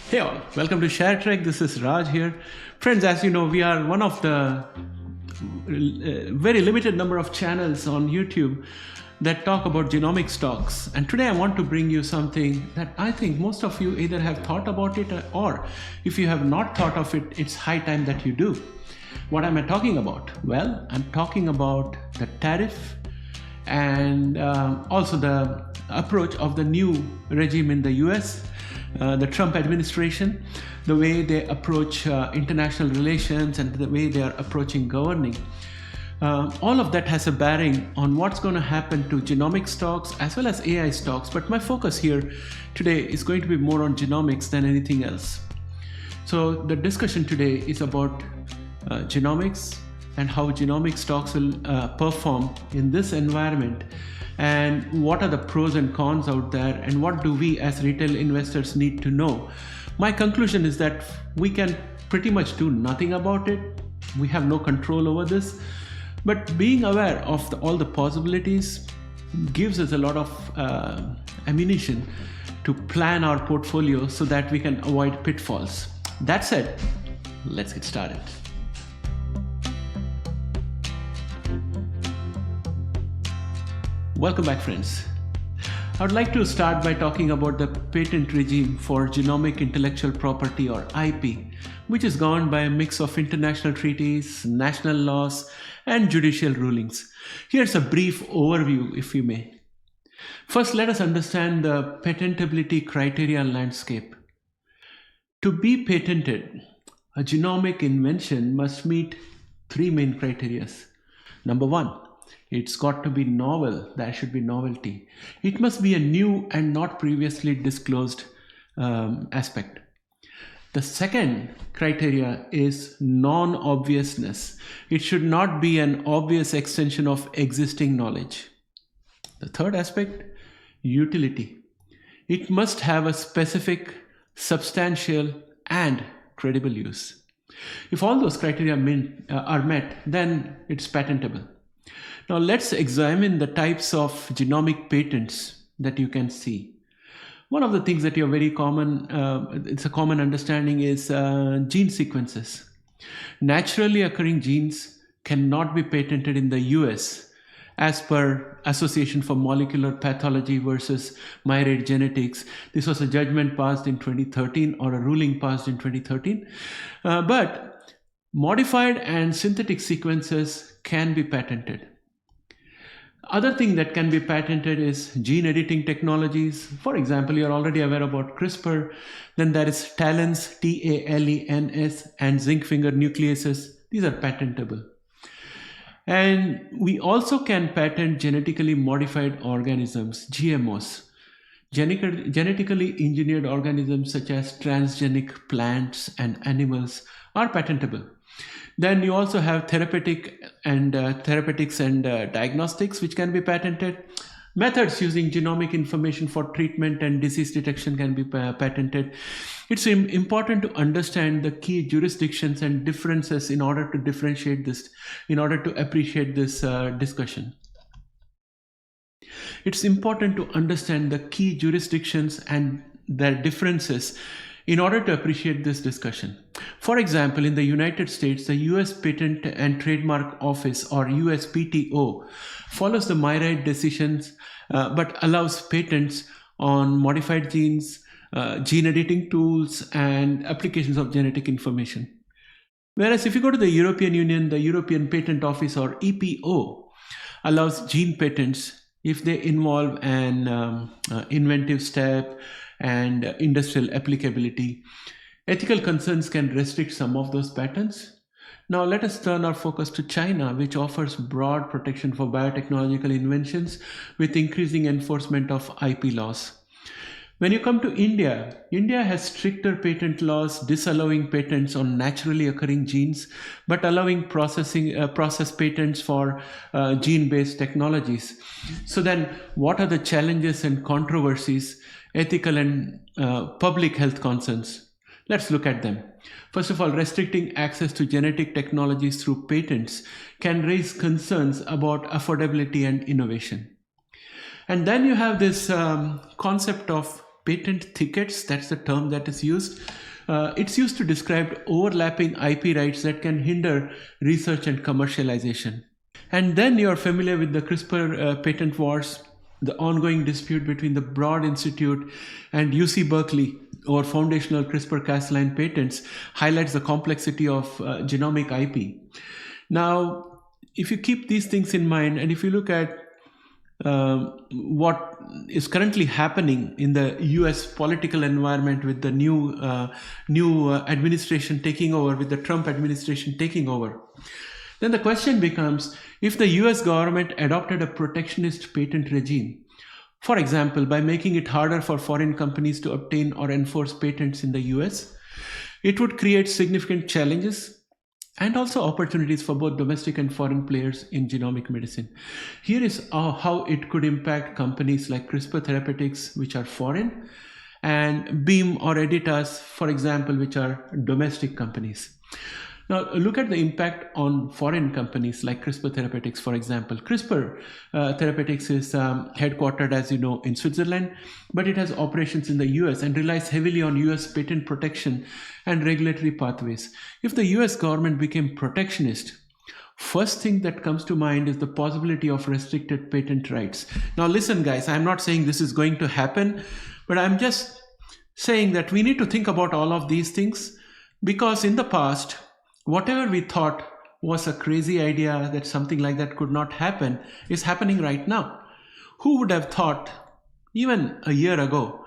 Hey all, welcome to ShareTrek. This is Raj here. Friends, as you know, we are one of the very limited number of channels on YouTube that talk about genomic stocks. And today I want to bring you something that I think most of you either have thought about it or if you have not thought of it, it's high time that you do. What am I talking about? Well, I'm talking about the tariff and also the approach of the new regime in the US, the Trump administration, the way they approach international relations and the way they are approaching governing. All of that has a bearing on what's going to happen to genomic stocks as well as AI stocks. But my focus here today is going to be more on genomics than anything else. So the discussion today is about genomics and how genomic stocks will perform in this environment, and what are the pros and cons out there, and what do we as retail investors need to know. My conclusion is that we can pretty much do nothing about it. We have no control over this, but being aware of all the possibilities gives us a lot of ammunition to plan our portfolio so that we can avoid pitfalls. That said, let's get started. Welcome back, friends. I would like to start by talking about the patent regime for genomic intellectual property, or IP, which is governed by a mix of international treaties, national laws, and judicial rulings. Here's a brief overview, if you may. First, let us understand the patentability criteria landscape. To be patented, a genomic invention must meet three main criteria. Number one, it's got to be novel. There should be novelty. It must be a new and not previously disclosed aspect. The second criteria is non-obviousness. It should not be an obvious extension of existing knowledge. The third aspect, utility. It must have a specific, substantial, and credible use. If all those criteria are met, then it's patentable. Now let's examine the types of genomic patents that you can see. One of the things that you're very common, it's a common understanding, is gene sequences. Naturally occurring genes cannot be patented in the US as per Association for Molecular Pathology versus Myriad Genetics. This was a judgment passed in 2013, or a ruling passed in 2013. But modified and synthetic sequences can be patented. Other thing that can be patented is gene editing technologies. For example, you're already aware about CRISPR. Then there is TALENs, TALENS, and zinc finger nucleases. These are patentable. And we also can patent genetically modified organisms, GMOs. Genetically engineered organisms such as transgenic plants and animals are patentable. Then you also have therapeutics and diagnostics, which can be patented. Methods using genomic information for treatment and disease detection can be patented. It's important to understand the key jurisdictions and differences in order to differentiate this, in order to appreciate this discussion. It's important to understand the key jurisdictions and their differences in order to appreciate this discussion. For example, in the United States, the US Patent and Trademark Office, or USPTO, follows the Myriad decisions but allows patents on modified genes, gene editing tools, and applications of genetic information. Whereas if you go to the European Union, the European Patent Office, or EPO, allows gene patents if they involve an inventive step and industrial applicability. Ethical concerns can restrict some of those patents. Now let us turn our focus to China, which offers broad protection for biotechnological inventions with increasing enforcement of IP laws. When you come to India, India has stricter patent laws disallowing patents on naturally occurring genes, but allowing process patents for gene-based technologies. So then what are the challenges and controversies, ethical and public health concerns? Let's look at them. First of all, restricting access to genetic technologies through patents can raise concerns about affordability and innovation. And then you have this concept of patent thickets, that's the term that is used. It's used to describe overlapping IP rights that can hinder research and commercialization. And then you're familiar with the CRISPR patent wars, the ongoing dispute between the Broad Institute and UC Berkeley over foundational CRISPR-Cas9 patents highlights the complexity of genomic IP. Now, if you keep these things in mind, and if you look at what is currently happening in the US political environment with the new administration taking over, with the Trump administration taking over, then the question becomes, if the US government adopted a protectionist patent regime, for example, by making it harder for foreign companies to obtain or enforce patents in the US, it would create significant challenges and also opportunities for both domestic and foreign players in genomic medicine. Here is how it could impact companies like CRISPR Therapeutics, which are foreign, and Beam or Editas, for example, which are domestic companies. Now, look at the impact on foreign companies like CRISPR Therapeutics, for example. CRISPR Therapeutics is headquartered, as you know, in Switzerland, but it has operations in the US and relies heavily on US patent protection and regulatory pathways. If the US government became protectionist, first thing that comes to mind is the possibility of restricted patent rights. Now, listen, guys, I'm not saying this is going to happen, but I'm just saying that we need to think about all of these things, because in the past, whatever we thought was a crazy idea that something like that could not happen is happening right now. Who would have thought even a year ago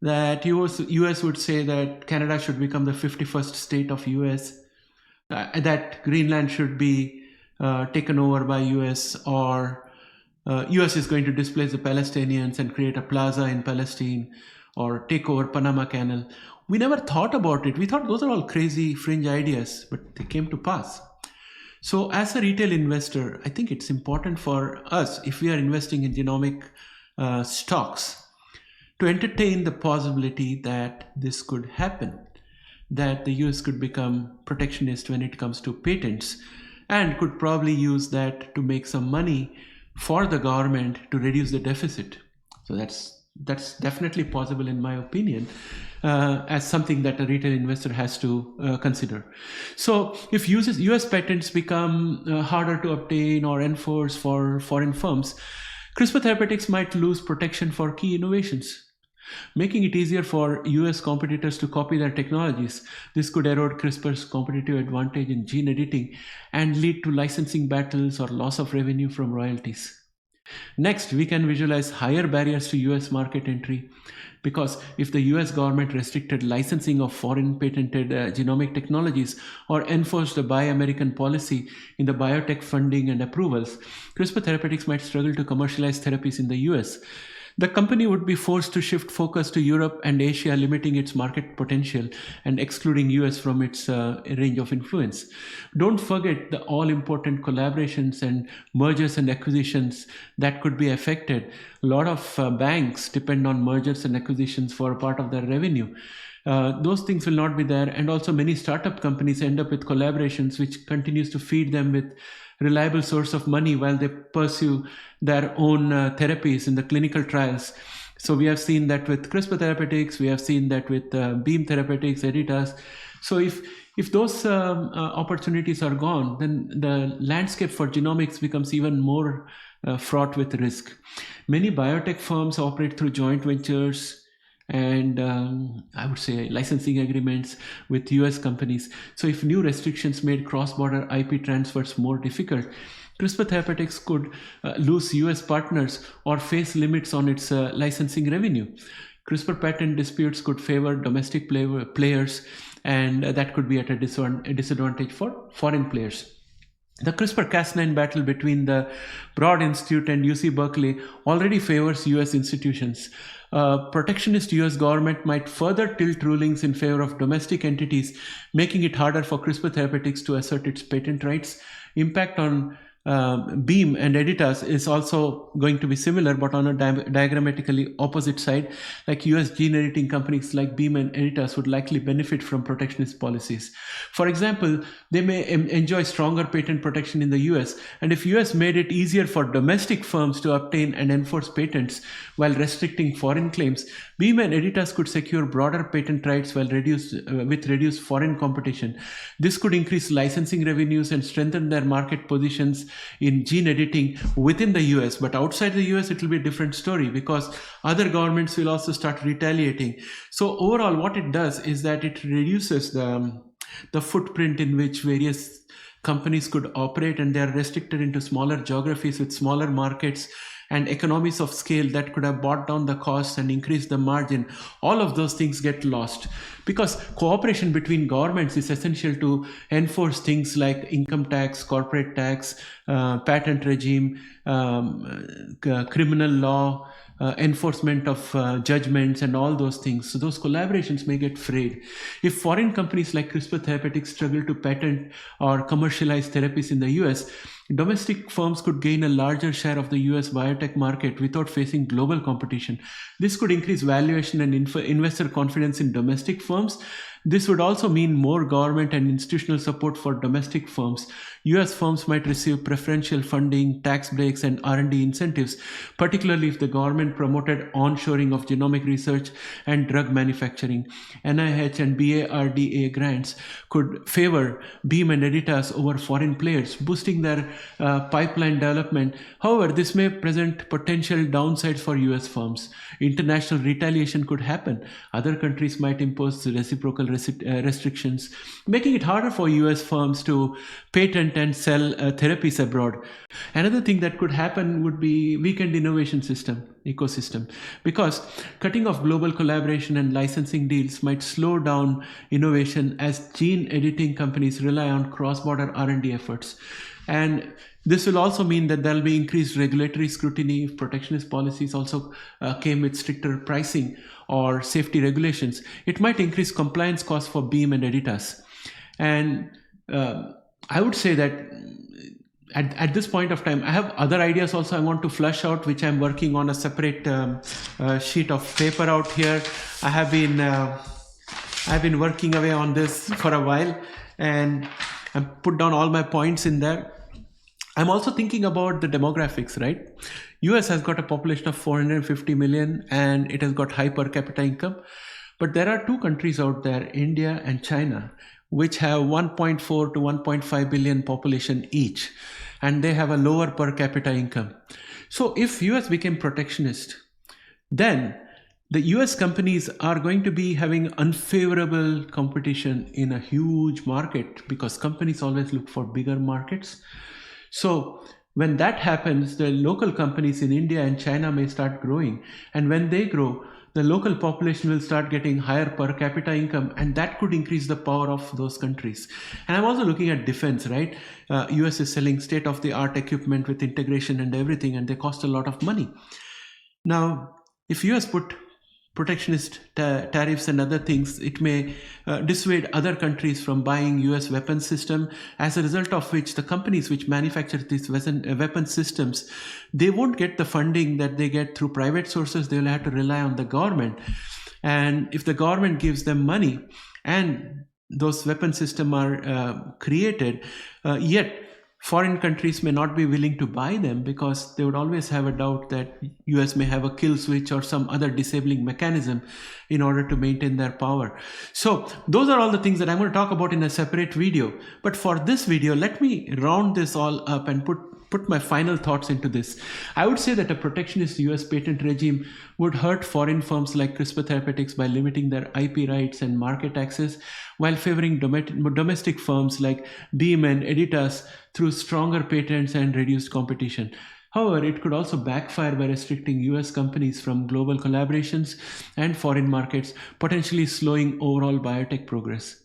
that US would say that Canada should become the 51st state of US, that Greenland should be taken over by US, or US is going to displace the Palestinians and create a plaza in Palestine, or take over Panama Canal. We never thought about it. We thought those are all crazy fringe ideas, but they came to pass. So as a retail investor, I think it's important for us, if we are investing in genomic stocks, to entertain the possibility that this could happen, that the US could become protectionist when it comes to patents, and could probably use that to make some money for the government to reduce the deficit. So that's definitely possible, in my opinion, as something that a retail investor has to consider. So if US patents become harder to obtain or enforce for foreign firms, CRISPR Therapeutics might lose protection for key innovations, making it easier for US competitors to copy their technologies. This could erode CRISPR's competitive advantage in gene editing and lead to licensing battles or loss of revenue from royalties. Next, we can visualize higher barriers to US market entry, because if the US government restricted licensing of foreign patented genomic technologies or enforced a Buy American policy in the biotech funding and approvals, CRISPR Therapeutics might struggle to commercialize therapies in the US. The company would be forced to shift focus to Europe and Asia, limiting its market potential and excluding US from its range of influence. Don't forget the all-important collaborations and mergers and acquisitions that could be affected. A lot of banks depend on mergers and acquisitions for a part of their revenue. Those things will not be there, and also many startup companies end up with collaborations which continues to feed them with reliable source of money while they pursue their own therapies in the clinical trials. So we have seen that with CRISPR Therapeutics, we have seen that with Beam Therapeutics, Editas. So if those opportunities are gone, then the landscape for genomics becomes even more fraught with risk. Many biotech firms operate through joint ventures and I would say licensing agreements with US companies. So if new restrictions made cross-border IP transfers more difficult, CRISPR Therapeutics could lose US partners or face limits on its licensing revenue. CRISPR patent disputes could favor domestic players, and that could be at a disadvantage for foreign players. The CRISPR-Cas9 battle between the Broad Institute and UC Berkeley already favors US institutions. Protectionist US government might further tilt rulings in favor of domestic entities, making it harder for CRISPR Therapeutics to assert its patent rights. Impact on Beam and Editas is also going to be similar, but on a diagrammatically opposite side. Like US gene editing companies like Beam and Editas would likely benefit from protectionist policies. For example, they may enjoy stronger patent protection in the US, and if US made it easier for domestic firms to obtain and enforce patents while restricting foreign claims, Beam and Editas could secure broader patent rights with reduced foreign competition. This could increase licensing revenues and strengthen their market positions in gene editing within the US. But outside the US, it will be a different story because other governments will also start retaliating. So overall, what it does is that it reduces the footprint in which various companies could operate, and they are restricted into smaller geographies with smaller markets and economies of scale that could have brought down the costs and increased the margin. All of those things get lost because cooperation between governments is essential to enforce things like income tax, corporate tax, patent regime, criminal law, enforcement of judgments and all those things. So those collaborations may get frayed. If foreign companies like CRISPR Therapeutics struggle to patent or commercialize therapies in the US, domestic firms could gain a larger share of the US biotech market without facing global competition. This could increase valuation and investor confidence in domestic firms. This would also mean more government and institutional support for domestic firms. US firms might receive preferential funding, tax breaks, and R&D incentives, particularly if the government promoted onshoring of genomic research and drug manufacturing. NIH and BARDA grants could favor Beam and Editas over foreign players, boosting their pipeline development. However, this may present potential downsides for US firms. International retaliation could happen. Other countries might impose reciprocal restrictions, making it harder for US firms to patent and sell therapies abroad. Another thing that could happen would be weakened innovation ecosystem, because cutting off global collaboration and licensing deals might slow down innovation as gene editing companies rely on cross-border R&D efforts. And this will also mean that there will be increased regulatory scrutiny if protectionist policies also came with stricter pricing or safety regulations. It might increase compliance costs for Beam and Editas. And I would say that at this point of time, I have other ideas also I want to flush out, which I'm working on a separate sheet of paper out here. I've been working away on this for a while, and I put down all my points in there. I'm also thinking about the demographics, right? US has got a population of 450 million and it has got high per capita income. But there are two countries out there, India and China, which have 1.4 to 1.5 billion population each, and they have a lower per capita income. So if US became protectionist, then the US companies are going to be having unfavorable competition in a huge market, because companies always look for bigger markets. So when that happens, the local companies in India and China may start growing. And when they grow, the local population will start getting higher per capita income, and that could increase the power of those countries. And I'm also looking at defense, right? US is selling state-of-the-art equipment with integration and everything, and they cost a lot of money. Now, if US put protectionist tariffs and other things, it may dissuade other countries from buying US weapons system, as a result of which the companies which manufacture these weapon systems, they won't get the funding that they get through private sources. They will have to rely on the government. And if the government gives them money and those weapon systems are created, yet foreign countries may not be willing to buy them, because they would always have a doubt that US may have a kill switch or some other disabling mechanism in order to maintain their power. So those are all the things that I'm going to talk about in a separate video. But for this video, let me round this all up and put my final thoughts into this. I would say that a protectionist US patent regime would hurt foreign firms like CRISPR Therapeutics by limiting their IP rights and market access, while favoring domestic firms like Beam and Editas through stronger patents and reduced competition. However, it could also backfire by restricting US companies from global collaborations and foreign markets, potentially slowing overall biotech progress.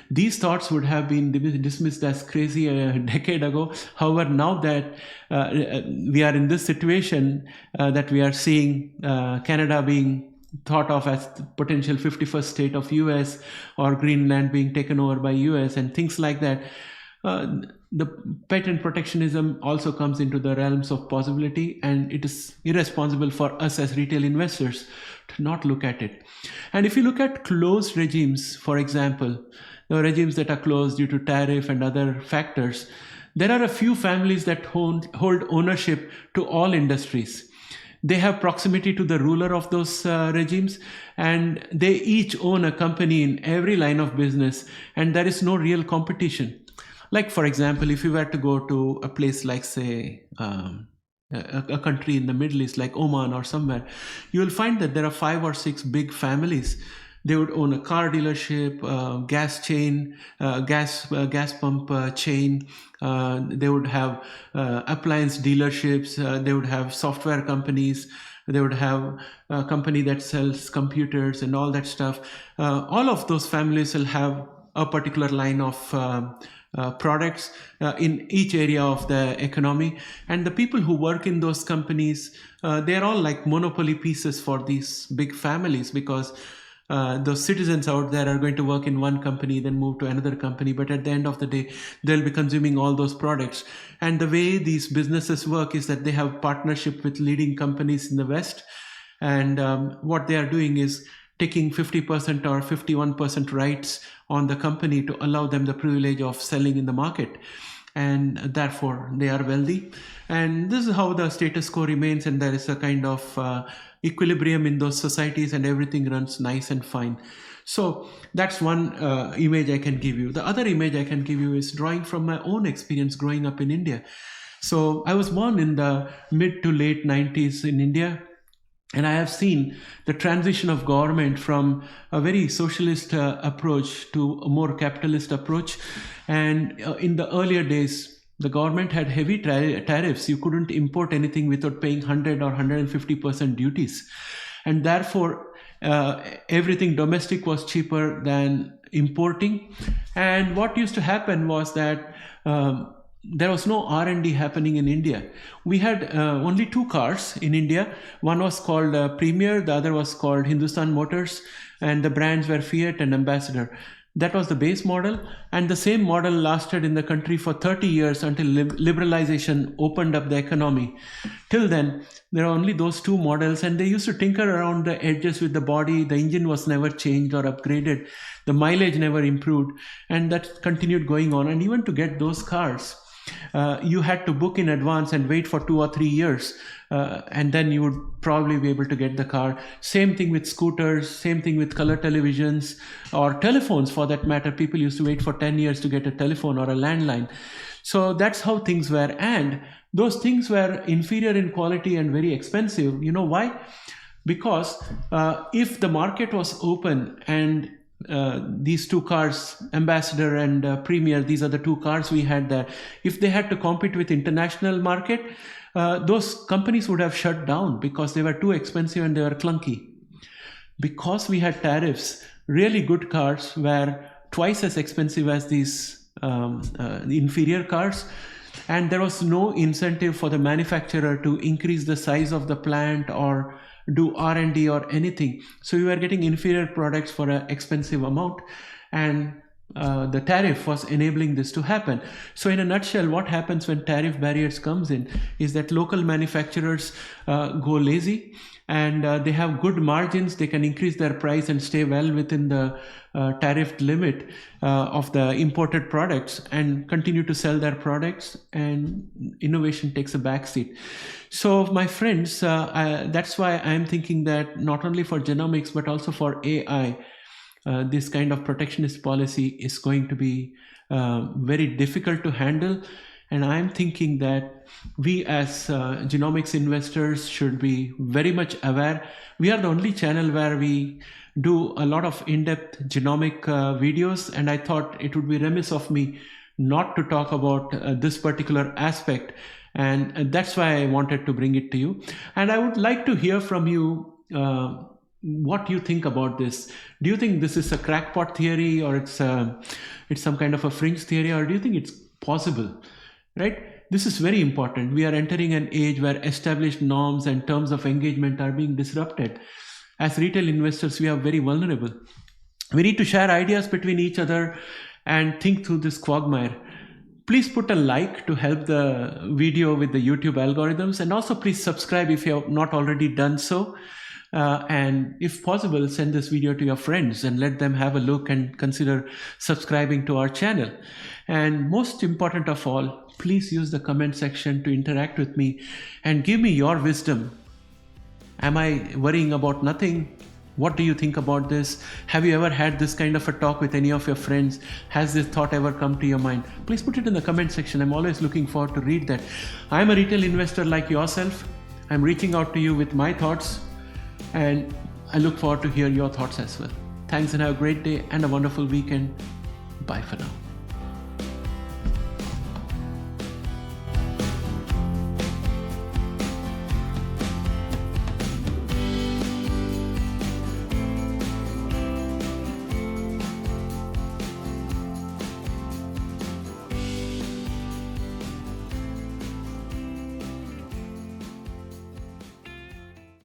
These thoughts would have been dismissed as crazy a decade ago. However, now that we are in this situation, that we are seeing Canada being thought of as the potential 51st state of US, or Greenland being taken over by US and things like that, the patent protectionism also comes into the realms of possibility, and it is irresponsible for us as retail investors to not look at it. And if you look at closed regimes, for example, the regimes that are closed due to tariff and other factors, there are a few families that hold ownership to all industries. they have proximity to the ruler of those regimes, and they each own a company in every line of business, and there is no real competition. Like, for example, if you were to go to a place like, say, a country in the Middle East like Oman or somewhere, you will find that there are 5 or 6 big families. They would own a car dealership, gas chain, gas pump chain. They would have appliance dealerships. They would have software companies. They would have a company that sells computers and all that stuff. All of those families will have a particular line of products in each area of the economy, and the people who work in those companies, they're all like monopoly pieces for these big families, because those citizens out there are going to work in one company, then move to another company, but at the end of the day, they'll be consuming all those products. And the way these businesses work is that they have partnership with leading companies in the West, and what they are doing is taking 50% or 51% rights on the company to allow them the privilege of selling in the market, and therefore they are wealthy. And this is how the status quo remains, and there is a kind of equilibrium in those societies, and everything runs nice and fine. So that's one image I can give you. The other image I can give you is drawing from my own experience growing up in India. So I was born in the mid to late 90s in India, and I have seen the transition of government from a very socialist approach to a more capitalist approach. And in the earlier days, the government had heavy tariffs. You couldn't import anything without paying 100 or 150% duties. And therefore, everything domestic was cheaper than importing. And what used to happen was that there was no R&D happening in India. We had only 2 cars in India. One was called Premier, the other was called Hindustan Motors, and the brands were Fiat and Ambassador. That was the base model, and the same model lasted in the country for 30 years until liberalization opened up the economy. Till then, there are only those 2 models, and they used to tinker around the edges with the body. The engine was never changed or upgraded. The mileage never improved, and that continued going on. And even to get those cars, you had to book in advance and wait for 2 or 3 years, and then you would probably be able to get the car. Same thing with scooters, same thing with color televisions or telephones for that matter. People used to wait for 10 years to get a telephone or a landline. So that's how things were, and those things were inferior in quality and very expensive. You know why? Because if the market was open and these 2 cars, Ambassador and Premier, these are the 2 cars we had there. If they had to compete with international market, those companies would have shut down because they were too expensive and they were clunky. Because we had tariffs, really good cars were twice as expensive as these inferior cars, and there was no incentive for the manufacturer to increase the size of the plant or do R&D or anything. So you are getting inferior products for an expensive amount, and the tariff was enabling this to happen. So in a nutshell, what happens when tariff barriers comes in is that local manufacturers go lazy, and they have good margins. They can increase their price and stay well within the tariff limit of the imported products and continue to sell their products, and innovation takes a backseat. So my friends, that's why I'm thinking that not only for genomics but also for AI, this kind of protectionist policy is going to be very difficult to handle. And I'm thinking that we as genomics investors should be very much aware. We are the only channel where we do a lot of in-depth genomic videos, and I thought it would be remiss of me not to talk about this particular aspect, and that's why I wanted to bring it to you. And I would like to hear from you what you think about this. Do you think this is a crackpot theory, or it's some kind of a fringe theory, or do you think it's possible? Right? This is very important. We are entering an age where established norms and terms of engagement are being disrupted. As retail investors, we are very vulnerable. We need to share ideas between each other and think through this quagmire. Please put a like to help the video with the YouTube algorithms, and also please subscribe if you have not already done so. And if possible, send this video to your friends and let them have a look and consider subscribing to our channel. And most important of all, please use the comment section to interact with me and give me your wisdom Am I worrying about nothing? What do you think about this? Have you ever had this kind of a talk with any of your friends? Has this thought ever come to your mind? Please put it in the comment section. I'm always looking forward to read that. I'm a retail investor like yourself. I'm reaching out to you with my thoughts, and I look forward to hear your thoughts as well. Thanks and have a great day and a wonderful weekend. Bye for now.